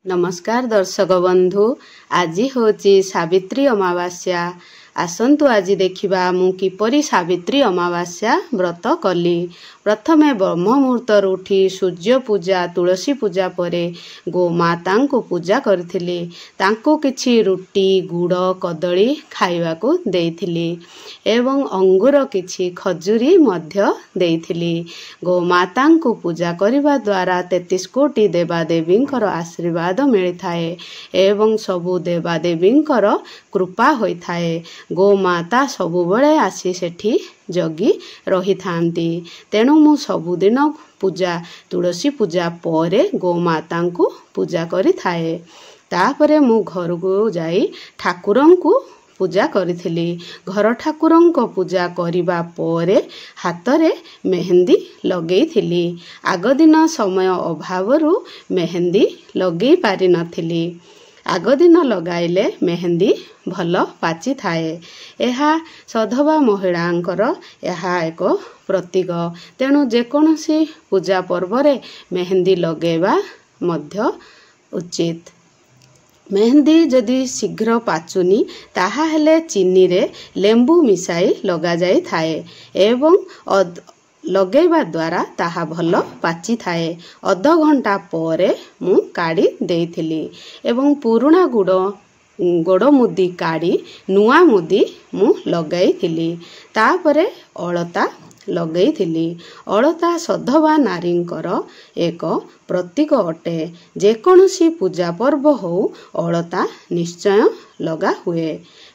नमस्कार दर्शक बंधु आज होची सावित्री अमावास्या आसंतु आज देखिबा मु किपरि सावित्री अमावास्या व्रत कली। प्रथमे ब्रह्म मुहूर्त उठी सूर्य पूजा तुलसी पूजा परे गोमाता को पूजा करथिली। तांको किछि रुटी गुड़ कदली खाइबाकू देइथिली एवं अंगूर किछि खजुरी मध्य देइथिली। गोमाता को पूजा करिबा द्वारा 33 कोटी देवादेवींकर आशीर्वाद मिलिथाए एवं सबु देवादेवींकर कृपा होइथाए। गोमाता सबुबले आसी सेठी जगी रही थांती। तेणु मु सबुदिन पूजा तुलसी पूजा परे गोमाता को पूजा करि थाए। तापरे मु घर को जाई ठाकुरन को पूजा करिथिली। घर ठाकुरन को पूजा करिबा परे हातरे मेहंदी लगेई थिली। आग दिन समय अभावरु मेहंदी लगेई पारि नथिली। आग दिन लगाइले मेहंदी भल पाची थाए। एहा सधवा महिलांकर एहा एक प्रतीक। तेणु जेकोसी पूजा पर्व रे मेहंदी लगेबा मध्य उचित। मेहंदी जदि शीघ्र पाचुनी ताहा हेले चीनी रे लेंबू मिसाई लगा जाई थाए एवं लगेबा द्वारा ताहा भल पाची थाए। अध घंटा परे मु काढ़ी देइथिली एवं पुराणा गोड़ मुदी काढ़ी नुआ मुदी मु लगाई। तापरे अलता लगेइथिली। अलता सधवा नारींकर एक प्रतीक अटे। जेकोसी पूजा पर्व हो अलता निश्चय लगा हुए।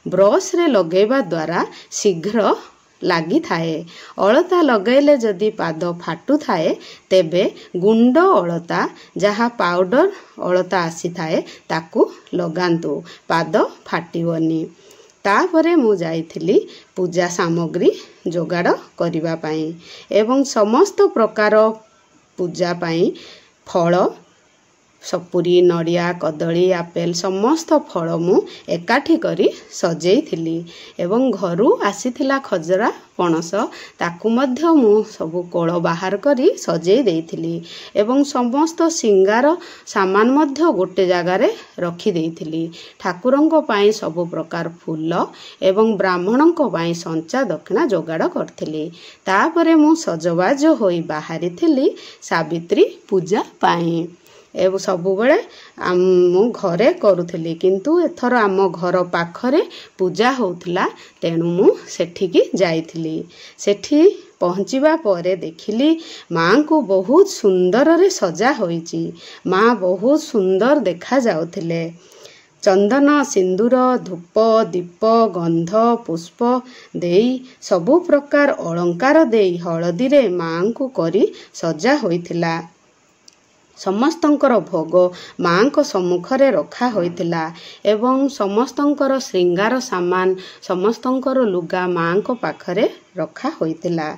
ब्रश रे लगेबा द्वारा शीघ्र लगी थाए। अलता लगैले जदि पाद फाटू थाए तेबे गुंड अलता जहा पाउडर अलता आसी थाए ताकू लगांतु पाद फाटिवनी। तापरे मु जाइथिली पूजा सामग्री जोगाड़ करिबा पई एवं समस्त प्रकार पूजा पई फल सपुरी नड़िया कदली आपेल समस्त फल मु एकाठी करी सजेई थिली एवं घरु आसीथिला खजरा पणस ताकू मध्य मु सबु कोळ बाहर करी सजेई देइथिली एवं समस्त सिंगार सामान मध्य गोटे जगार रखी देइथिली। ठाकुरंको पाई सबु प्रकार फूल एवं ब्राह्मणंको पाई संचा दक्षिणा जोगाड़ करथिली। तापरे मु सजबाज होई बाहरी थिली सावित्री पूजा पाई एवं सबुबले मु घरे करुथिली किंतु एथर आम घर पाखरे पूजा होउथिला। तेणु मु सेठिकी जाइथिली। सेठी पहुँचीबा परे देखिली माँ को बहुत सुंदर रे सजा होईची। माँ बहुत सुंदर देखा जाउथिले। चंदन सिंदूर धूप दीप गंध पुष्प देई सबु प्रकार अलंकार देई हलदी रे माँ को करी सजा होइथिला। समस्तंकर भोग माँ को सम्मुखरे रखा होइथिला एवं समस्तंकर श्रृंगार सामान समस्तंकर लुगा माँ को पाखरे रखा होइथिला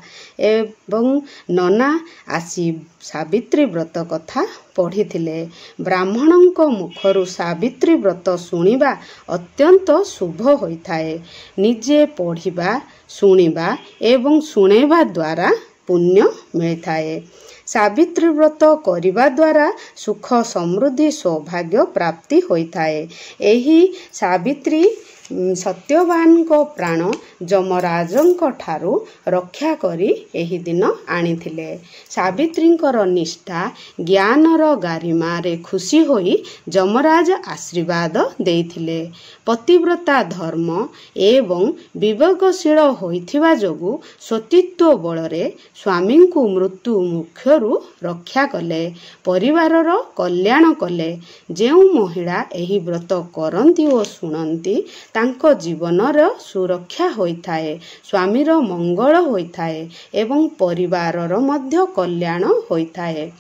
एवं नना आसी सावित्री व्रत कथा पढ़िथिले। ब्राह्मणंको मुखरु सावित्री व्रत शुणिबा अत्यंत शुभ होइथाए। निजे पढ़िबा शुणिबा एवं शुणेबा द्वारा पुण्य मिलथाए। सावित्री व्रत करिबा द्वारा सुख समृद्धि सौभाग्य प्राप्ति होइथाए। एही सावित्री सत्यवान को प्राण जमराजंक ठारू रक्षा करी एही दिन आनिथिले। सावित्रींकर निष्ठा ज्ञानर गारिमा रे खुशी होई जमराज आशीर्वाद देइथिले। पतिव्रता धर्म एवं विवेकशील होइथिबा जोगु सतीत्व बलरे स्वामी को मृत्यु मुखरु रक्षा कले परिवारर कल्याण कले। जेउ महिला एही व्रत करंती ओ सुनंती तांको जीवनर सुरक्षा होइथाए स्वामीर मंगल होइथाए एवं परिवारर मध्य कल्याण होइथाए।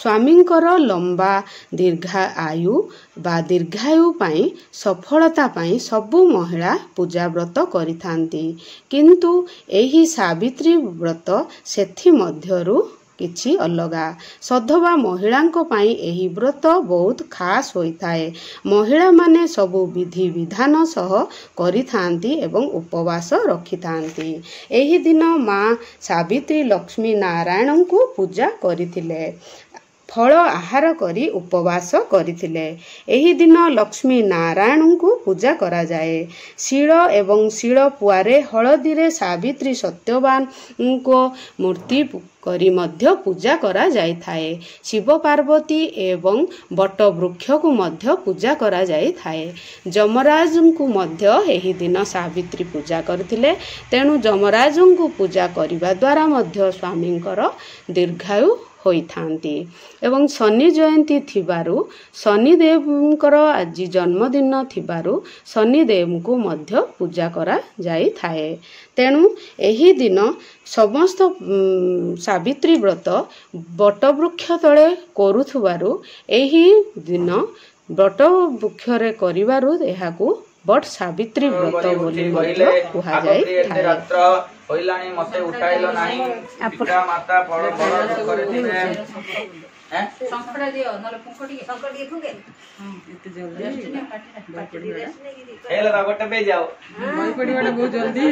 स्वामींकर लंबा दीर्घा आयु बा दीर्घायु पाई सफलता पाई सबु महिला पूजा व्रत करिथांती किंतु एही सावित्री व्रत सेथि मध्यरु किछि अलगा। सधवा महिलांको पाई एही व्रत बहुत खास होइथाए। महिला माने सबु विधि विधान सह करिथांती एवं उपवास रखिथांती। एही दिन माँ सावित्री लक्ष्मी नारायण को पूजा करिथिले। ଫଳ ଆହାର କରି ଉପବାସ କରିଥିଲେ। ଏହି ଦିନ ଲକ୍ଷ୍ମୀ ନାରାୟଣଙ୍କୁ ପୂଜା କରାଯାଏ। ଶିଳ ଏବଂ ଶିଳପୁଆରେ ହଳଦୀରେ ସାବିତ୍ରୀ ସତ୍ୟବାନଙ୍କ ମୂର୍ତ୍ତି କରି ମଧ୍ୟ ପୂଜା କରାଯାଇଥାଏ। ଶିବ ପାର୍ବତୀ ଏବଂ ବଟ ବୃକ୍ଷକୁ ମଧ୍ୟ ପୂଜା କରାଯାଇଥାଏ। ଯମରାଜଙ୍କୁ ମଧ୍ୟ ଏହି ଦିନ ସାବିତ୍ରୀ ପୂଜା କରିଥିଲେ। ତେଣୁ ଯମରାଜଙ୍କୁ ପୂଜା କରିବା ଦ୍ୱାରା ମଧ୍ୟ ସ୍ୱାମୀଙ୍କର ଦୀର୍ଘାୟୁ ହୋଇଥାନ୍ତି। ଏବଂ ଶନି ଜୟନ୍ତୀ ଥିବାରୁ ଶନିଦେବଙ୍କର ଆଜି ଜନ୍ମଦିନ ଥିବାରୁ ଶନିଦେବଙ୍କୁ ମଧ୍ୟ ପୂଜା କରାଯାଇଥାଏ। ତେଣୁ ଏହି ଦିନ ସମସ୍ତ ସାବିତ୍ରୀ ବ୍ରତ ବଟବୃକ୍ଷ ତଳେ କରୁଥିବାରୁ ଏହି ଦିନ ବଟବୃକ୍ଷରେ କରିବାରୁ ଏହାକୁ ବଟ ସାବିତ୍ରୀ ବ୍ରତ ବୋଲି ମଧ୍ୟ କୁହାଯାଇଥାଏ। ହୋଇଲାଣି ମତେ ଉଠାଇଲ ନାହିଁ ପିତା ମାତା ବଡ଼ କରିଥିବେ ଗୋଟେ ପେ ଯାଅ ବହୁତ ଜଲ୍ଦି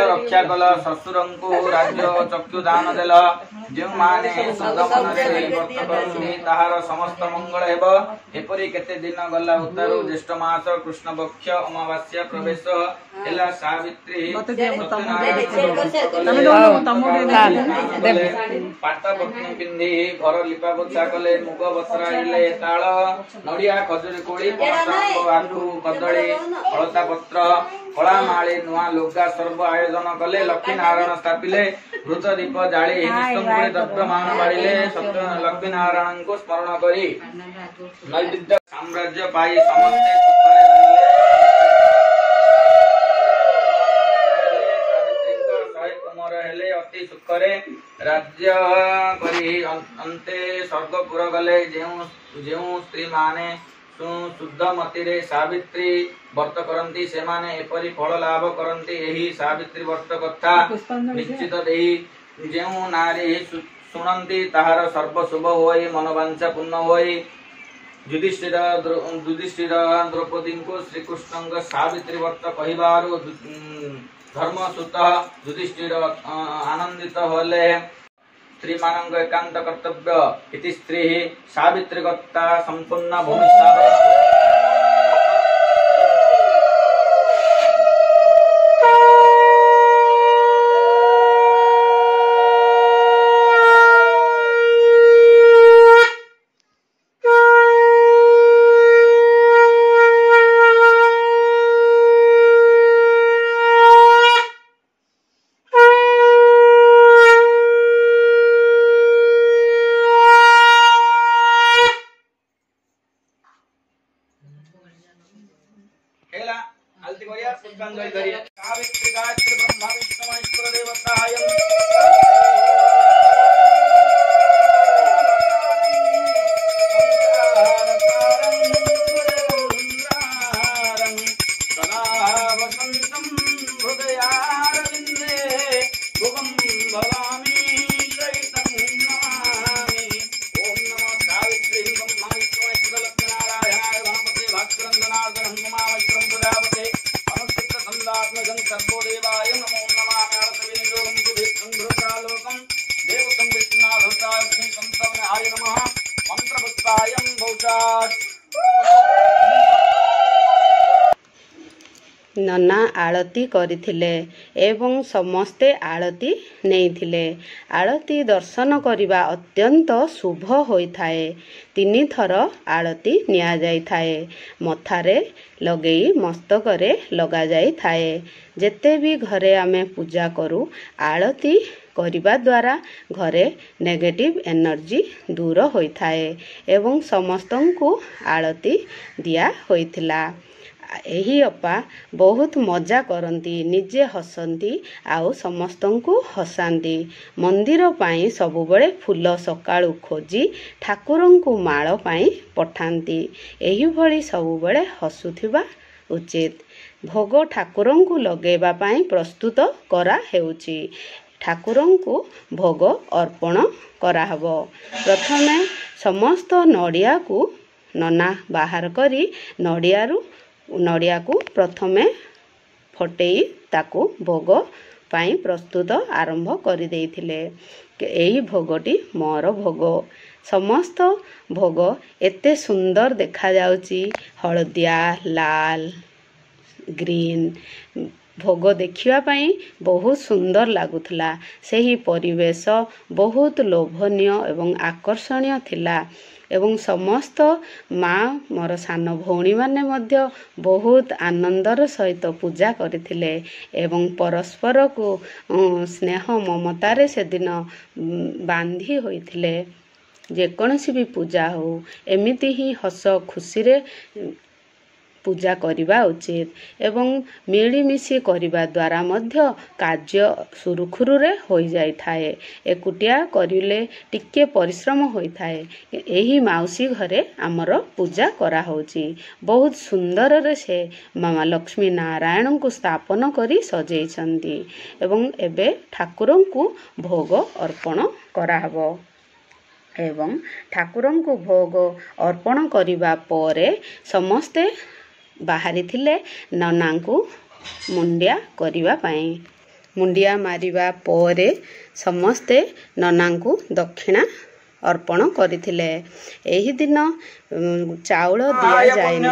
रक्षा कल शशुरंकु राज्य चक्षु दान देल जो माने ताहार समस्त मंगल हेब। एपरि केते दिन गला उतारू ज्येष्ठ मास कृष्ण पक्ष अमावास्या प्रवेश एला सावित्री पाटा पत्नी पिंधि घर लिपा पोछा कले मुग बसराइले ताल नड़िया खजुरी कोड़ी आखु कदली हलता पत्र कला माली नुआ लुगा सर्व आयोजन कले लक्ष्मी नारायण स्थापिले घृत दीप जाली निस्तंकुली द्रव्यमान बाड़िले सत्य लक्ष्मी नारायण को स्मरण करी नैवेद्य साम्राज्य पाई समस्ते अति सुखरे राज्य करी अंते स्वर्गपुर गले जेउ स्त्री माने शुद्ध मतिरे सावित्री व्रत करती से माने एपरी फल लाभ करती। एही सावित्री व्रत कथा निश्चित देही जेउ नारी शुणती ताहार सर्व शुभ होई मनोवांछा पूर्ण होई। युधिष्ठिर द्रौपदी को श्रीकृष्ण सावित्री व्रत कहिबारु धर्मसुत युधिष्ठिर आनंदित होले। स्त्री मानक एकांत कर्तव्य इति स्त्री सावित्री कथा संपूर्ण भूमिष्ठा सावित्री गायत्री ब्रह्मा विष्णु महेश्वर देवतायं नना आळती करथिले एवं समस्ते आळती नेइथिले। आळती दर्शन करिबा अत्यंत शुभ होइथाए। 3 थर आळती निया जाइथाए। मथारे लगेई मस्तकरे लगा जाइथाए। जेते भी घरे आमे पूजा करू आळती करिबा द्वारा घरे नेगेटिव एनर्जी दूर होइथाए एवं समस्तंकु आळती दिया होइथिला। ଏହି ଅପା ବହୁତ ମଜା କରନ୍ତି, ନିଜେ ହସନ୍ତି ଆଉ ସମସ୍ତଙ୍କୁ ହସାନ୍ତି। ମନ୍ଦିର ପାଇଁ ସବୁବେଳେ ଫୁଲ ସକାଳୁ ଖୋଜି ଠାକୁରଙ୍କୁ ମାଳ ପାଇଁ ପଠାନ୍ତି। ଏହିଭଳି ସବୁବେଳେ ହସୁଥିବା ଉଚିତ। ଭୋଗ ଠାକୁରଙ୍କୁ ଲଗାଇବା ପାଇଁ ପ୍ରସ୍ତୁତ କରାହେଉଛି। ଠାକୁରଙ୍କୁ ଭୋଗ ଅର୍ପଣ କରାହେବ। ପ୍ରଥମେ ସମସ୍ତ ନଡ଼ିଆକୁ ନନା ବାହାର କରି ନଡ଼ିଆକୁ ପ୍ରଥମେ ଫଟେଇ ତାକୁ ଭୋଗ ପାଇଁ ପ୍ରସ୍ତୁତ ଆରମ୍ଭ କରିଦେଇଥିଲେ। ଏହି ଭୋଗଟି ମୋର ଭୋଗ। ସମସ୍ତ ଭୋଗ ଏତେ ସୁନ୍ଦର ଦେଖାଯାଉଛି, ହଳଦିଆ, ଲାଲ, ଗ୍ରୀନ। ଭୋଗ ଦେଖିବା ପାଇଁ ବହୁତ ସୁନ୍ଦର ଲାଗୁଥିଲା। ସେହି ପରିବେଶ ବହୁତ ଲୋଭନୀୟ ଏବଂ ଆକର୍ଷଣୀୟ ଥିଲା ଏବଂ ସମସ୍ତ ମା ମୋର ସାନ ଭଉଣୀମାନେ ମଧ୍ୟ ବହୁତ ଆନନ୍ଦର ସହିତ ପୂଜା କରିଥିଲେ ଏବଂ ପରସ୍ପରକୁ ସ୍ନେହ ମମତାରେ ସେଦିନ ବାନ୍ଧି ହୋଇଥିଲେ। ଯେକୌଣସି ବି ପୂଜା ହେଉ ଏମିତି ହିଁ ହସ ଖୁସିରେ ପୂଜା କରିବା ଉଚିତ ଏବଂ ମିଳିମିଶି କରିବା ଦ୍ୱାରା ମଧ୍ୟ କାର୍ଯ୍ୟ ସୁରୁଖୁରୁରେ ହୋଇଯାଇଥାଏ। ଏକୁଟିଆ କରିଲେ ଟିକେ ପରିଶ୍ରମ ହୋଇଥାଏ। ଏହି ମାଉସୀ ଘରେ ଆମର ପୂଜା କରାହେଉଛି। ବହୁତ ସୁନ୍ଦରରେ ସେ ମାମା ଲକ୍ଷ୍ମୀ ନାରାୟଣଙ୍କୁ ସ୍ଥାପନ କରି ସଜେଇଛନ୍ତି ଏବଂ ଏବେ ଠାକୁରଙ୍କୁ ଭୋଗ ଅର୍ପଣ କରାହେବ ଏବଂ ଠାକୁରଙ୍କୁ ଭୋଗ ଅର୍ପଣ କରିବା ପରେ ସମସ୍ତେ ବାହାରିଥିଲେ ନନାଙ୍କୁ ମୁଣ୍ଡିଆ କରିବା ପାଇଁ। ମୁଣ୍ଡିଆ ମାରିବା ପରେ ସମସ୍ତେ ନନାଙ୍କୁ ଦକ୍ଷିଣା ଅର୍ପଣ କରିଥିଲେ। ଏହି ଦିନ ଚାଉଳ ଦିଆଯାଏନି।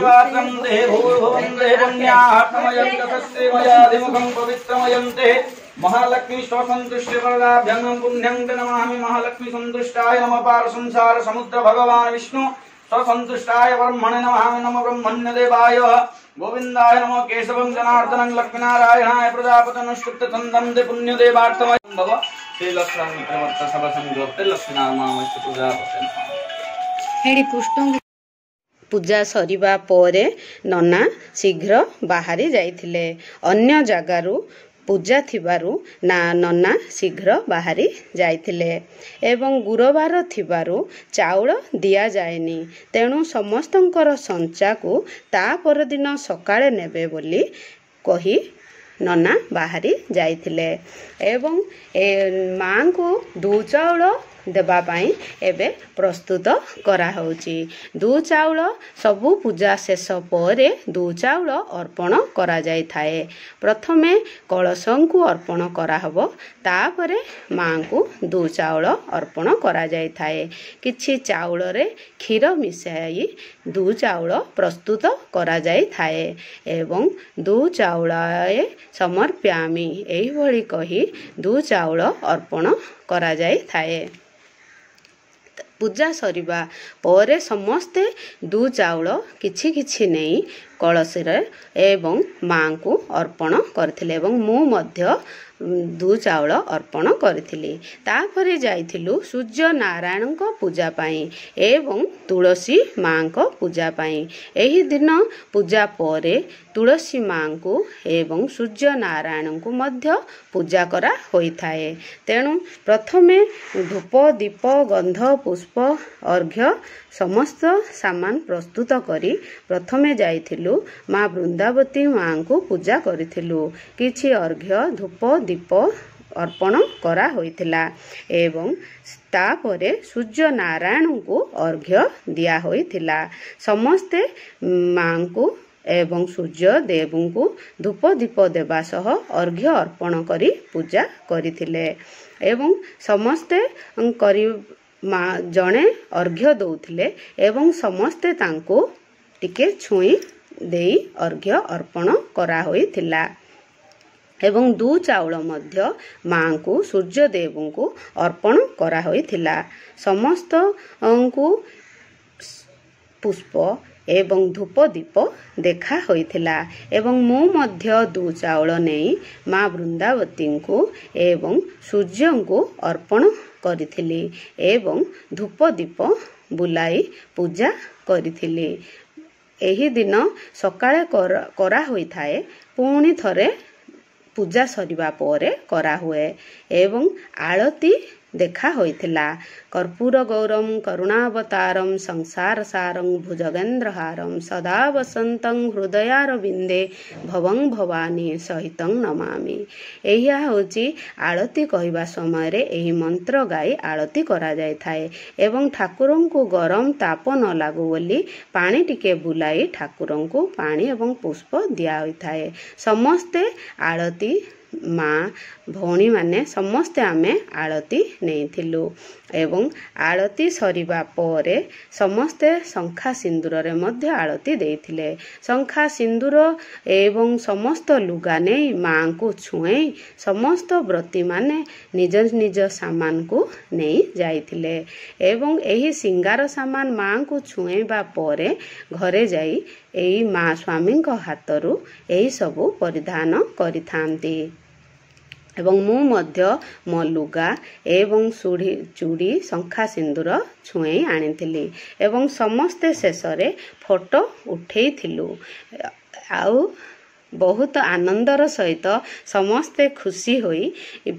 महालक्ष्मी स्वसंतुष्टि वरदाभ्यं पुण्यं नमामि। महालक्ष्मी संतुष्टाय नमः। पार संसार समुद्र भगवान विष्णु स्वसंतुष्टाय ब्रह्मणे नमः। नमो ब्रह्मण्य देवाय गोविंदाय नमो। केशवं जनार्दनं लक्ष्मीनारायणाय प्रजापतिनुष्टुप्त तन्दं पुण्य देवार्थमय भव। श्री लक्ष्मी प्रवर्त सब संगोप्ते लक्ष्मीनारायण प्रजापति। हेडी पुष्टं पूजा सरिबा परे नना शीघ्र बाहरी जाइथिले। अन्य जगारू पूजा थिबारू नना शीघ्र बाहरी जाइथिले एवं गुरुवार थिबारू चाउल दिया जाएनी। तेणु समस्तंकर संचाकू ता परदिन सकाळे नेबे बोली कही नना बाहरी जाइथिले एवं मां को दू चाउल देबा पाई एबे प्रस्तुत करा होची। दू चाउल सबु पूजा शेष परे दू चाउल अर्पण करा जाय थाए। प्रथमे कलशंकु अर्पण करा हबो, तापरे मां को दू चाउल अर्पण करा जाय थाए। किछि चाउल रे क्षीर मिसाई दू चाउल प्रस्तुत करा जाय थाए एवं दू चाउल समर्प्यामि एही भली कही दू चाउल अर्पण करा जाय थाए। पूजा सरिबा परे समस्ते दू चाउल किछि किछि नहीं कलशरे एवं मां को अर्पण करथिले एवं मु मध्य दू चाउल अर्पण करथिली। तापरे जाइथिलु सूर्य नारायण को पूजा पाई एवं तुलसी मां को पूजा पाई। एही दिन पूजा परे तुलसी मां को एवं सूर्य नारायण को मध्य पूजा करा होई थाए। तेणु प्रथमे धूप दीप गंध पुष्प अर्घ्य समस्त सामान प्रस्तुत करी प्रथमे जाइथिलु मां वृंदावती मां को पूजा करिथिलु। किछि अर्घ्य धूप दीप अर्पण करा होइथिला एवं तापरे सूर्य नारायण को अर्घ्य दिया होइथिला। समस्ते मां को एवं सूर्य देव को धूप दीप देवा सह अर्घ्य अर्पण करी पूजा करिथिले एवं समस्ते जड़े अर्घ्य दौथिले एवं समस्ते तांको टिके छुई देई अर्घ्य अर्पण करा होइथिला एवं दू चाउल मध्य मां को सूर्य देव को अर्पण करा होइथिला। समस्त को पुष्प एवं धूप दीप देखा होइथिला एवं मु मध्य दू चाउल नहीं मां वृंदावती को एवं सूर्य को अर्पण करिथिली एवं धूप दीप बुलाई पूजा करिथिली ଏହି ଦିନ ସକାଳେ କରା ହୋଇଥାଏ। ପୁଣି ଥରେ ପୂଜା ସରିବା ପରେ କରାହୁଏ ଏବଂ ଆଳତି ଦେଖା ହୋଇଥିଲା। କର୍ପୂର ଗୌରମ କରୁଣାବତାରମ୍ ସଂସାର ସାରଂ ଭୁଜଗେନ୍ଦ୍ରହାରମ୍ ସଦା ବସନ୍ତଂ ହୃଦୟାରବିନ୍ଦେ ଭବଂ ଭବାନୀ ସହିତଂ ନମାମି। ଏହା ହେଉଛି ଆଳତି କହିବା ସମୟରେ ଏହି ମନ୍ତ୍ର ଗାଇ ଆଳତି କରାଯାଇଥାଏ ଏବଂ ଠାକୁରଙ୍କୁ ଗରମ ତାପ ନ ଲାଗୁ ବୋଲି ପାଣି ଟିକେ ବୁଲାଇ ଠାକୁରଙ୍କୁ ପାଣି ଏବଂ ପୁଷ୍ପ ଦିଆ ହୋଇଥାଏ। ସମସ୍ତେ ଆଳତି ମା ଭଉଣୀମାନେ ସମସ୍ତେ ଆମେ ଆଳତି ନେଇଥିଲୁ ଏବଂ ଆଳତି ସରିବା ପରେ ସମସ୍ତେ ଶଙ୍ଖା ସିନ୍ଦୁରରେ ମଧ୍ୟ ଆଳତି ଦେଇଥିଲେ। ଶଙ୍ଖା ସିନ୍ଦୁର ଏବଂ ସମସ୍ତ ଲୁଗା ନେଇ ମାଙ୍କୁ ଛୁଏଁ ସମସ୍ତ ବ୍ରତୀମାନେ ନିଜ ନିଜ ସାମାନକୁ ନେଇ ଯାଇଥିଲେ ଏବଂ ଏହି ସିଙ୍ଗାର ସାମାନ ମାଙ୍କୁ ଛୁଏଁବା ପରେ ଘରେ ଯାଇ ଏହି ମା ସ୍ୱାମୀଙ୍କ ହାତରୁ ଏହି ସବୁ ପରିଧାନ କରିଥାନ୍ତି ଏବଂ ମୁଁ ମଧ୍ୟ ମୋ ଲୁଗା ଏବଂ ଚୁଡ଼ି ଶଙ୍ଖା ସିନ୍ଦୁର ଛୁଏଁ ଆଣିଥିଲି ଏବଂ ସମସ୍ତେ ଶେଷରେ ଫଟୋ ଉଠେଇଥିଲୁ ଆଉ ବହୁତ ଆନନ୍ଦର ସହିତ ସମସ୍ତେ ଖୁସି ହୋଇ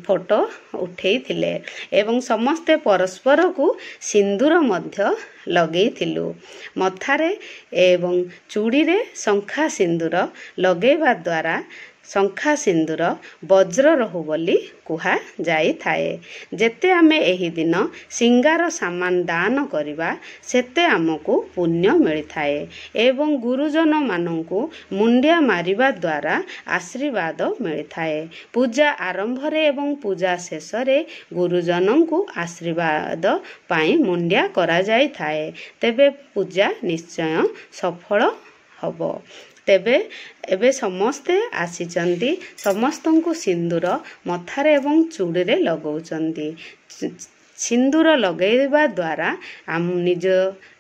ଫଟୋ ଉଠେଇଥିଲେ ଏବଂ ସମସ୍ତେ ପରସ୍ପରକୁ ସିନ୍ଦୁର ମଧ୍ୟ ଲଗେଇଥିଲୁ। ମଥାରେ ଏବଂ ଚୁଡ଼ିରେ ଶଙ୍ଖା ସିନ୍ଦୁର ଲଗେଇବା ଦ୍ୱାରା ଶଙ୍ଖା ସିନ୍ଦୁର ବଜ୍ର ରହୁ ବୋଲି କୁହାଯାଇଥାଏ। ଯେତେ ଆମେ ଏହି ଦିନ ସିଙ୍ଗାର ସାମାନ ଦାନ କରିବା ସେତେ ଆମକୁ ପୁଣ୍ୟ ମିଳିଥାଏ ଏବଂ ଗୁରୁଜନମାନଙ୍କୁ ମୁଣ୍ଡିଆ ମାରିବା ଦ୍ୱାରା ଆଶୀର୍ବାଦ ମିଳିଥାଏ। ପୂଜା ଆରମ୍ଭରେ ଏବଂ ପୂଜା ଶେଷରେ ଗୁରୁଜନଙ୍କୁ ଆଶୀର୍ବାଦ ପାଇଁ ମୁଣ୍ଡିଆ କରାଯାଇଥାଏ। ତେବେ ପୂଜା ନିଶ୍ଚୟ ସଫଳ ହେବ। ତେବେ ଏବେ ସମସ୍ତେ ଆସିଛନ୍ତି ସମସ୍ତଙ୍କୁ ସିନ୍ଦୁର ମଥାରେ ଏବଂ ଚୁଡ଼ିରେ ଲଗାଉଛନ୍ତି। ସିନ୍ଦୁର ଲଗାଇବା ଦ୍ୱାରା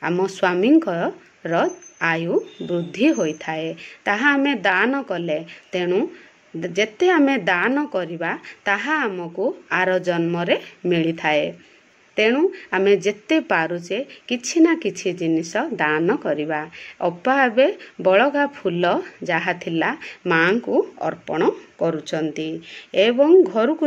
ଆମ ସ୍ୱାମୀଙ୍କର ଆୟୁ ବୃଦ୍ଧି ହୋଇଥାଏ। ତାହା ଆମେ ଦାନ କଲେ ତେଣୁ ଯେତେ ଆମେ ଦାନ କରିବା ତାହା ଆମକୁ ଆର ଜନ୍ମରେ ମିଳିଥାଏ। ତେଣୁ ଆମେ ଯେତେ ପାରୁଛେ କିଛି ନା କିଛି ଜିନିଷ ଦାନ କରିବା। ଅପା ଏବେ ବଳକା ଫୁଲ ଯାହା ଥିଲା ମାଙ୍କୁ ଅର୍ପଣ କରୁଛନ୍ତି ଏବଂ ଘରକୁ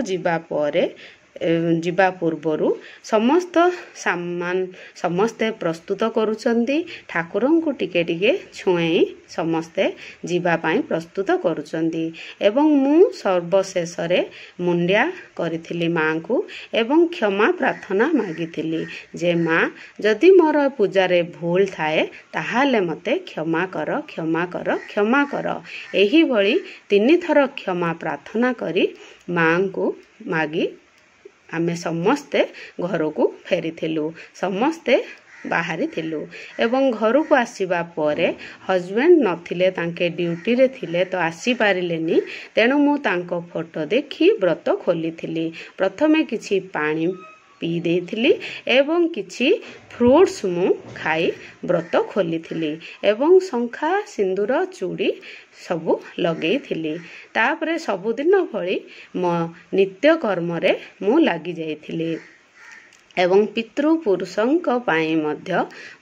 ଯିବା ପୂର୍ବରୁ ସମସ୍ତ ସାମାନ ସମସ୍ତେ ପ୍ରସ୍ତୁତ କରୁଛନ୍ତି। ଠାକୁରଙ୍କୁ ଟିକେ ଟିକେ ଛୁଏଁ ସମସ୍ତେ ଯିବା ପାଇଁ ପ୍ରସ୍ତୁତ କରୁଛନ୍ତି ଏବଂ ମୁଁ ସର୍ବଶେଷରେ ମୁଣ୍ଡିଆ କରିଥିଲି ମାଙ୍କୁ ଏବଂ କ୍ଷମା ପ୍ରାର୍ଥନା ମାଗିଥିଲି ଯେ ମା ଯଦି ମୋର ପୂଜାରେ ଭୁଲ ଥାଏ ତାହେଲେ ମୋତେ କ୍ଷମା କର କ୍ଷମା କର କ୍ଷମା କର। ଏହିଭଳି 3 ଥର କ୍ଷମା ପ୍ରାର୍ଥନା କରି ମାଙ୍କୁ ମାଗି ଆମେ ସମସ୍ତେ ଘରକୁ ଫେରିଥିଲୁ। ସମସ୍ତେ ବାହାରିଥିଲୁ ଏବଂ ଘରକୁ ଆସିବା ପରେ ହଜବେଣ୍ଡ ନଥିଲେ ତାଙ୍କେ ଡ୍ୟୁଟିରେ ଥିଲେ ତ ଆସିପାରିଲେନି। ତେଣୁ ମୁଁ ତାଙ୍କ ଫଟୋ ଦେଖି ବ୍ରତ ଖୋଲିଥିଲି। ପ୍ରଥମେ କିଛି ପାଣି ପିଇ ଦେଇଥିଲି ଏବଂ କିଛି ଫ୍ରୁଟ୍ସ ମୁଁ ଖାଇ ବ୍ରତ ଖୋଲିଥିଲି ଏବଂ ଶଙ୍ଖା ସିନ୍ଦୁର ଚୁଡ଼ି ସବୁ ଲଗେଇଥିଲି। ତାପରେ ସବୁଦିନ ଭଳି ମୋ ନିତ୍ୟକର୍ମରେ ମୁଁ ଲାଗି ଯାଇଥିଲି ଏବଂ ପିତୃପୁରୁଷଙ୍କ ପାଇଁ ମଧ୍ୟ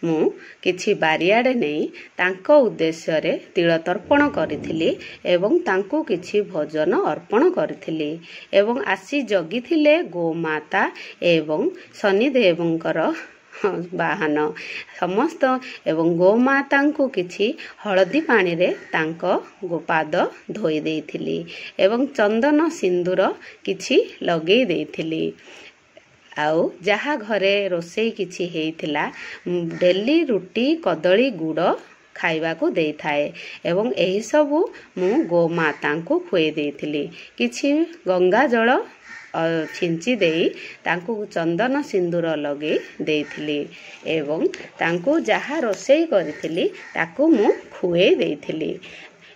ମୁଁ କିଛି ବାରିଆଡ଼େ ନେଇ ତାଙ୍କ ଉଦ୍ଦେଶ୍ୟରେ ତିଳ ତର୍ପଣ କରିଥିଲି ଏବଂ ତାଙ୍କୁ କିଛି ଭୋଜନ ଅର୍ପଣ କରିଥିଲି ଏବଂ ଆସି ଜଗିଥିଲେ ଗୋମାତା ଏବଂ ଶନିଦେବଙ୍କର ବାହନ ସମସ୍ତ ଏବଂ ଗୋମାତାଙ୍କୁ କିଛି ହଳଦୀ ପାଣିରେ ତାଙ୍କ ପାଦ ଧୋଇ ଦେଇଥିଲି ଏବଂ ଚନ୍ଦନ ସିନ୍ଦୁର କିଛି ଲଗେଇ ଦେଇଥିଲି। ଆଉ ଯାହା ଘରେ ରୋଷେଇ କିଛି ହେଇଥିଲା ଡେଲି ରୁଟି କଦଳୀ ଗୁଡ଼ ଖାଇବାକୁ ଦେଇଥାଏ ଏବଂ ଏହିସବୁ ମୁଁ ଗୋମାତାଙ୍କୁ ଖୁଆଇ ଦେଇଥିଲି। କିଛି ଗଙ୍ଗା ଜଳ ଛିଞ୍ଚି ଦେଇ ତାଙ୍କୁ ଚନ୍ଦନ ସିନ୍ଦୁର ଲଗେଇ ଦେଇଥିଲି ଏବଂ ତାଙ୍କୁ ଯାହା ରୋଷେଇ କରିଥିଲି ତାକୁ ମୁଁ ଖୁଆଇ ଦେଇଥିଲି।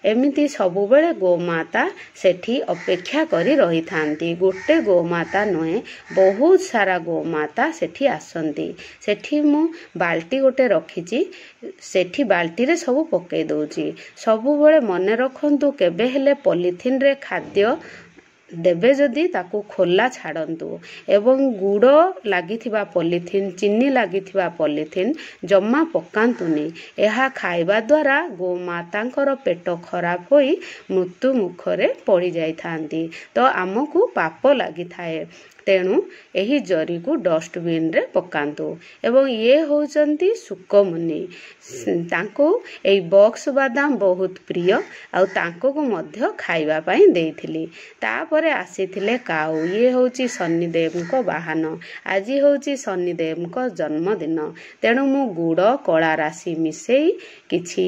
ଏମିତି ସବୁବେଳେ ଗୋମାତା ସେଠି ଅପେକ୍ଷା କରି ରହିଥାନ୍ତି। ଗୋଟେ ଗୋମାତା ନୁହେଁ ବହୁତ ସାରା ଗୋମାତା ସେଠି ଆସନ୍ତି। ସେଠି ମୁଁ ବାଲ୍ଟି ଗୋଟେ ରଖିଛି ସେଠି ବାଲ୍ଟିରେ ସବୁ ପକେଇ ଦେଉଛି। ସବୁବେଳେ ମନେ ରଖନ୍ତୁ କେବେ ହେଲେ ପଲିଥିନରେ ଖାଦ୍ୟ देबे जदि ताकू खोला छाड़ंतु एवं गुड़ लागिथिबा पॉलिथिन चीनी लागिथिबा पॉलिथिन जम्मा पकांतुनी। एहा खाइबा द्वारा गोमातांकर पेट खराब होई मृत्यु मुखरे पड़ी जाइथांती। तो आमको पाप लागि थाए तेणु एही जरी को डस्टबिन रे पकांतु। एवं ये होचंती सुकमुनि तांको एई बॉक्स बादाम बहुत प्रिय आउ तांको को मध्य खाइबा पई देइथिली। तापरे आसीथिले काऊ। ये होची शनिदेव को वाहन। आज होची शनिदेव को जन्मदिन तेणु मु गुड़ कला राशि मिसेई किछि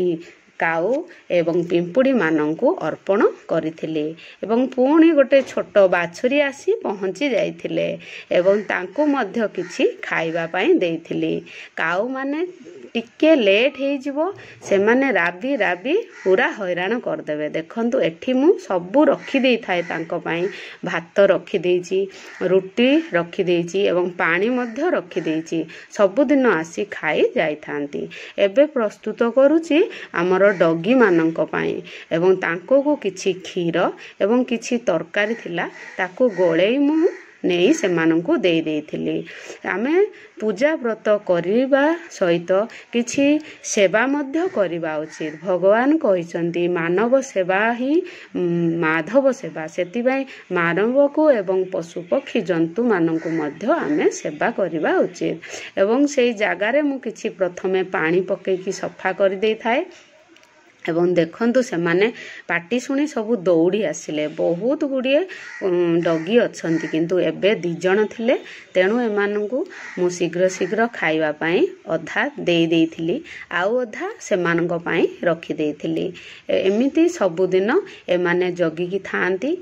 काऊ एवं पिंपुड़ी मानंकु अर्पण करिथिले। एवं पुणी गोटे छोट बाछुरी आसी पहुंची जाइथिले एवं तांको मध्य किछि खाइबा पई देइथिले। काऊ माने टिके लेट हे जिवो से माने राबी राबी पूरा हैरान कर देबे। देखंतु एठी मु सबु रखी देई थाए तांको पई। भात रखी देइची, रोटी रखी देइची एवं पानी मध्य रखी देइची। सबु दिन आसी खाई जाई थांती। एबे प्रस्तुत करूची हमर डगी मानंक पई एवं तांको को किछि खीर एवं किछि तरकारी थिला ताको गोळेई मु नहीं से मानंकु दे देइथिली। आमे पूजा व्रत करिबा सहित किछि सेवा मध्य करिबा उचित। भगवान कहिसंती मानव सेवा ही माधव सेवा। सेति भाई मानव को एवं पशु पक्षी जंतु मानंकु मध्य आमे सेवा करिबा उचित। एवं सेई जागारे मु किछि प्रथमे पानी पके की सफा कर देइ थाए एवं देखंतु से माने पाटी सुनी सबु दौड़ी आसिले। बहुत गुड़िए डगी अछंती किंतु एबे 2 जण थिले तेणु एमानंकु मु शीघ्र शीघ्र खाइबा पई अधा देई देइथिली आउ अधा सेमानंक पई रखी देइथिली। एमिति सबु दिन एमाने जगी की थांती।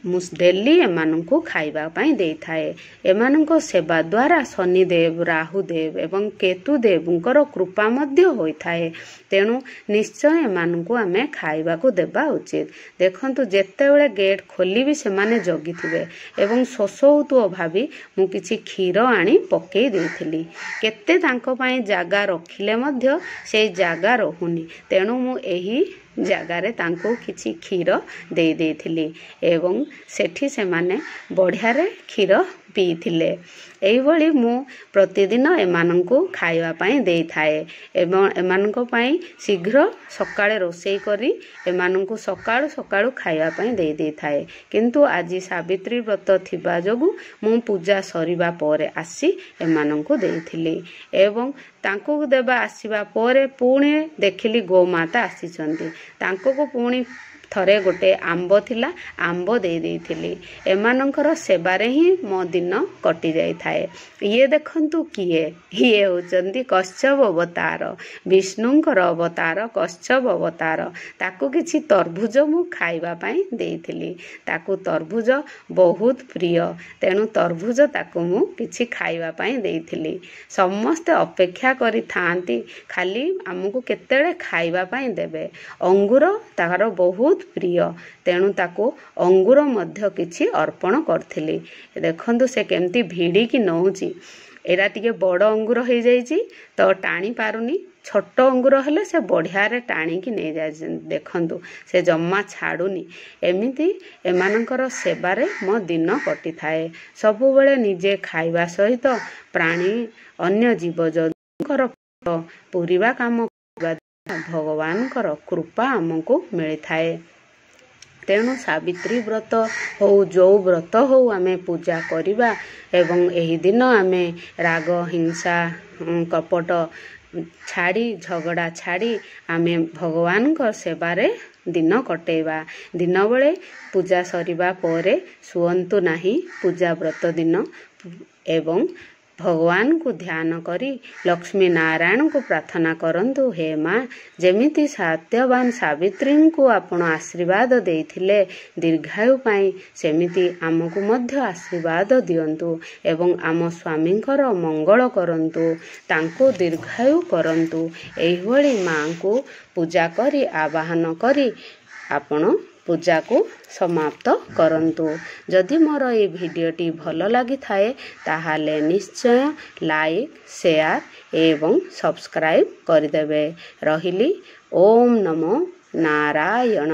मु डेली एमानंकु खाइबा पई देई थाए। एमानंको सेवा द्वारा शनिदेव राहुदेव एवं केतुदेवंकर कृपा मध्य होई थाए। तेणु निश्चय एमानंकु आमे खाइबा को देबा उचित। देखंतु जेतेबेले गेट खोली भी से माने जगी थिबे एवं शोष होतु भाबी मु किछि खीर आनी पकेई देइथिली। केते तांको पई जागा रखिले मध्य से जागा रहुनी तेणु मु एही जगारे तांको किछि खीर दे देइथिली एवं सेठी से माने बढ़िया रे खीर पीथिले। एई भली मु प्रतिदिन एमानंकु खाइबा पई देई थाए एवं एमानंको पई शीघ्र सकाळे रोसेई करी एमानंकु सकाळु सकाळु खाइबा पई देई देई थाए। किंतु आजि सावित्री व्रत थिबा जोगु मु पूजा सरिबा परे आसी एमानंकु देइथिली एवं तांको देबा आसीबा परे पुणी देखिली गोमाता आसीचंती। तांको को पुणी थरे गोटे आंब थिला आंब दे देइथिली। एमानंकर सेबारे ही मो दिन कटि जाई थाए। ये देखंतु किए ये होचंती कश्यप अवतार विष्णुंकर अवतार कश्यप अवतार। ताकू किछि तरभुज मु खाइबा पई देइथिली। ताकू तरभुज बहुत प्रिय तेणु तरभुज ताकू मु किछि खाइबा पई देइथिली। समस्त अपेक्षा करि थांती खाली हमकु केतेले खाइबा पई देबे। अंगूर तार बहुत प्रिय तेणु ताको अंगूर मध्य किछि अर्पण करथिली। देखंतु से केमती भिड़ी की नहुची। एरा टिके बड़ अंगूर हो जाइछि तो टाणी पारुनी। छोट अंगूर हेले से बढ़िया रे टाणी की नै जाय। देखंतु से जम्मा छाडुनी। एमिति एमानकर सेबारे मो दिन कटि थाए। सबु बेले निजे खाइबा सहित प्राणी अन्य जीव जंतुकर पूरीबा काम भगवानकर कृपा हमको मिली थाए। तेणु सावित्री व्रत हो जो व्रत हो आमे पूजा करिबा एवं एही दिन आमे राग हिंसा कपट छाड़ी झगड़ा छाड़ी आमे भगवान को सेबारे दिन कटेबा। दिन बेले पूजा सरिबा परे सुअंतु नाही। पूजा व्रत दिन एवं भगवान को ध्यान करी लक्ष्मी नारायण को प्रार्थना करंतु। हे माँ जेमिति सत्यवान सावित्री को आपण आशीर्वाद देइथिले दीर्घायु पाई सेमिति आमको मध्य आशीर्वाद दियंतु एवं आम स्वामींकर मंगल करंतु तांको दीर्घायु करंतु। एही भली माँ को पूजा करी आवाहन करी आपण पूजा को समाप्त करंतु। जदि मोर ये भिडियोटी भल लगी थाए ताहाले निश्चय लाइक शेयर एवं सब्सक्राइब करदेबे। रहिली ओम नमो नारायण।